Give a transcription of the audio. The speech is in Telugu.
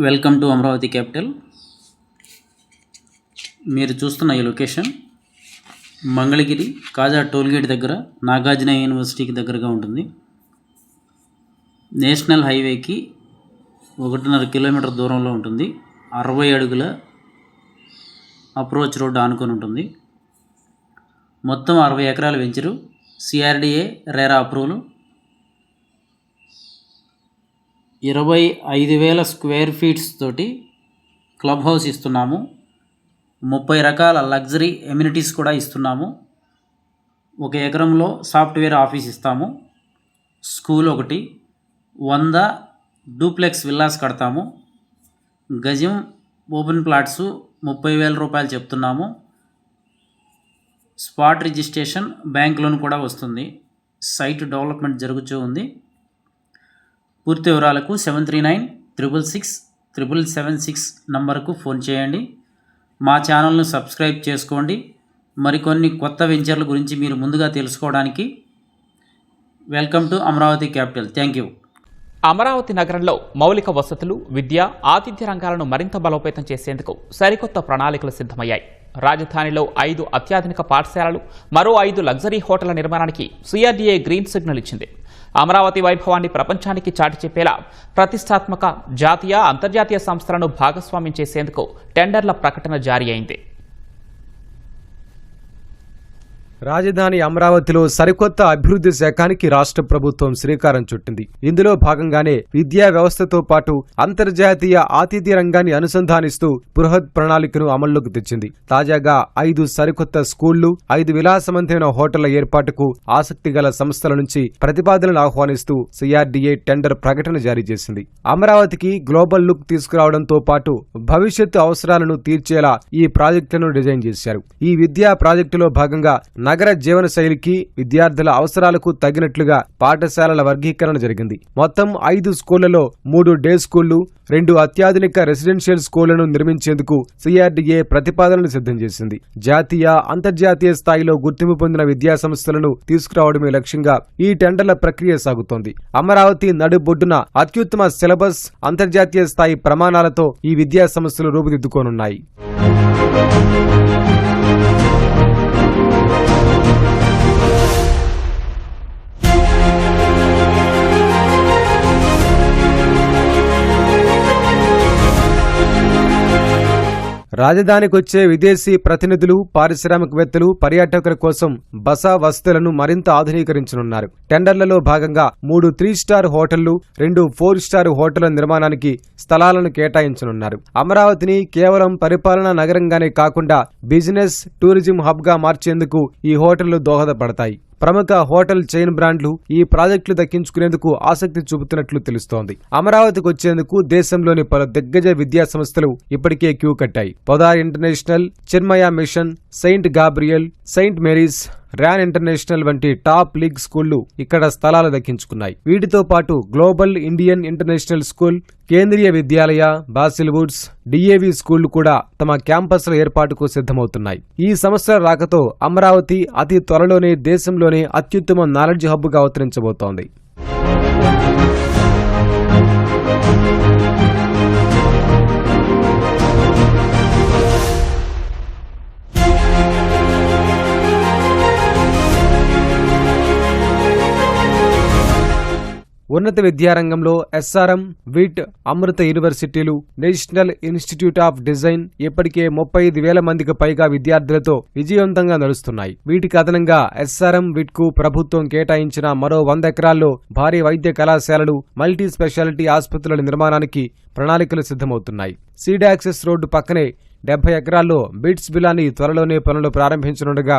Welcome to Amaravati capital. మీరు చూస్తున్న ఈ లొకేషన్ మంగళగిరి కాజా టోల్గేట్ దగ్గర నాగార్జున యూనివర్సిటీకి దగ్గరగా ఉంటుంది. నేషనల్ హైవేకి 1.5 కిలోమీటర్ దూరంలో ఉంటుంది. 60 అడుగుల అప్రోచ్ రోడ్డు ఆనుకొని ఉంటుంది. మొత్తం 60 ఎకరాల venture, CRDA RERA approval, 25,000 square feets తోటి క్లబ్ హౌస్ ఇస్తున్నాము. 30 రకాల లగ్జరీ ఎమ్యూనిటీస్ కూడా ఇస్తున్నాము. 1 ఎకరంలో సాఫ్ట్వేర్ ఆఫీస్ ఇస్తాము. స్కూల్ ఒకటి, 100 డూప్లెక్స్ విల్లాస్ కడతాము. గజం ఓపెన్ ప్లాట్స్ 30,000 రూపాయలు చెప్తున్నాము. స్పాట్ రిజిస్ట్రేషన్, బ్యాంక్ లోన్ కూడా వస్తుంది. సైట్ డెవలప్మెంట్ జరుగుతూ ఉంది. పూర్తి వివరాలకు 7396667776 నంబర్కు ఫోన్ చేయండి. మా ఛానల్ను సబ్స్క్రైబ్ చేసుకోండి. మరికొన్ని కొత్త వెంచర్ల గురించి మీరు ముందుగా తెలుసుకోవడానికి. Welcome to Amaravati capital. Thank you. Amaravati నగరంలో మౌలిక వసతులు, విద్య, ఆతిథ్య రంగాలను మరింత బలోపేతం చేసేందుకు సరికొత్త ప్రణాళికలు సిద్ధమయ్యాయి. రాజధానిలో 5 అత్యాధునిక పాఠశాలలు, మరో 5 లగ్జరీ హోటళ్ల నిర్మాణానికి సిఆర్డీఏ గ్రీన్ సిగ్నల్ ఇచ్చింది. అమరావతి వైభవాన్ని ప్రపంచానికి చాటి చెప్పేలా ప్రతిష్టాత్మక జాతీయ, అంతర్జాతీయ సంస్థలను భాగస్వామ్యం చేసేందుకు టెండర్ల ప్రకటన జారీ అయింది. రాజధాని అమరావతిలో సరికొత్త అభివృద్ధి శకానికి రాష్ట్ర ప్రభుత్వం శ్రీకారం చుట్టింది. ఇందులో భాగంగానే విద్యా వ్యవస్థతో పాటు అంతర్జాతీయ ఆతిథ్య రంగాన్ని అనుసంధానిస్తూ బృహత్ ప్రణాళికను అమల్లోకి తెచ్చింది. తాజాగా 5 సరికొత్త స్కూళ్లు, 5 విలాసవంతమైన హోటళ్ల ఏర్పాటుకు ఆసక్తి గల సంస్థల నుంచి ప్రతిపాదనలు ఆహ్వానిస్తూ సిఆర్డీఏ టెండర్ ప్రకటన జారీ చేసింది. అమరావతికి గ్లోబల్ లుక్ తీసుకురావడంతో పాటు భవిష్యత్తు అవసరాలను తీర్చేలా ఈ ప్రాజెక్టులను డిజైన్ చేశారు. ఈ విద్యా ప్రాజెక్టులో భాగంగా నగర జీవన శైలికి, విద్యార్థుల అవసరాలకు తగినట్లుగా పాఠశాలల వర్గీకరణ జరిగింది. మొత్తం 5 స్కూళ్లలో 3 డే స్కూళ్లు, 2 అత్యాధునిక రెసిడెన్షియల్ స్కూళ్లను నిర్మించేందుకు సిఆర్డీఏ ప్రతిపాదనలు సిద్ధం చేసింది. జాతీయ, అంతర్జాతీయ స్థాయిలో గుర్తింపు పొందిన విద్యా సంస్థలను తీసుకురావడమే లక్ష్యంగా ఈ టెండర్ల ప్రక్రియ సాగుతోంది. అమరావతి నడుబొడ్డున అత్యుత్తమ సిలబస్, అంతర్జాతీయ స్థాయి ప్రమాణాలతో ఈ విద్యా సంస్థలు రూపుదిద్దుకోనున్నాయి. రాజధానికొచ్చే విదేశీ ప్రతినిధులు, పారిశ్రామికవేత్తలు, పర్యాటకుల కోసం బస వసతులను మరింత ఆధునీకరించనున్నారు. టెండర్లలో భాగంగా 3 3 స్టార్ హోటళ్లు, 2 4 స్టార్ హోటళ్ల నిర్మాణానికి స్థలాలను కేటాయించనున్నారు. అమరావతిని కేవలం పరిపాలనా నగరంగానే కాకుండా బిజినెస్, టూరిజం హబ్ గా మార్చేందుకు ఈ హోటళ్లు దోహదపడతాయి. ప్రముఖ హోటల్ చైన్ బ్రాండ్లు ఈ ప్రాజెక్టులు దక్కించుకునేందుకు ఆసక్తి చూపుతున్నట్లు తెలుస్తోంది. అమరావతికి వచ్చేందుకు దేశంలోని పలు దిగ్గజ విద్యా సంస్థలు ఇప్పటికే క్యూ కట్టాయి. Podar international, Chinmaya mission, saint Gabriel, saint Mary's, Ryan international వంటి టాప్ లీగ్ స్కూళ్లు ఇక్కడ స్థలాలు దక్కించుకున్నాయి. వీటితో పాటు global Indian international school, Kendriya Vidyalaya, Basil Woods, DAV స్కూళ్లు కూడా తమ క్యాంపస్ల ఏర్పాటుకు సిద్ధమవుతున్నాయి. ఈ సంవత్సరాల రాకతో అమరావతి అతి త్వరలోనే దేశంలోనే అత్యుత్తమ నాలెడ్జ్ హబ్గా అవతరించబోతోంది. ఉన్నత విద్యారంగంలో ఎస్ఆర్ఎం, విట్, అమృత యూనివర్సిటీలు, నేషనల్ ఇన్స్టిట్యూట్ ఆఫ్ డిజైన్ ఇప్పటికే 35,000 మందికి పైగా విద్యార్థులతో విజయవంతంగా నడుస్తున్నాయి. వీటికి అదనంగా ఎస్ఆర్ఎం, విట్ కు ప్రభుత్వం కేటాయించిన మరో 100 ఎకరాల్లో భారీ వైద్య కళాశాలలు, మల్టీ స్పెషాలిటీ ఆసుపత్రుల నిర్మాణానికి ప్రణాళికలు సిద్ధమవుతున్నాయి. సీడ్ యాక్సెస్ రోడ్డు పక్కనే 70 ఎకరాల్లో బిట్స్ బిలాని త్వరలోనే పనులు ప్రారంభించనుండగా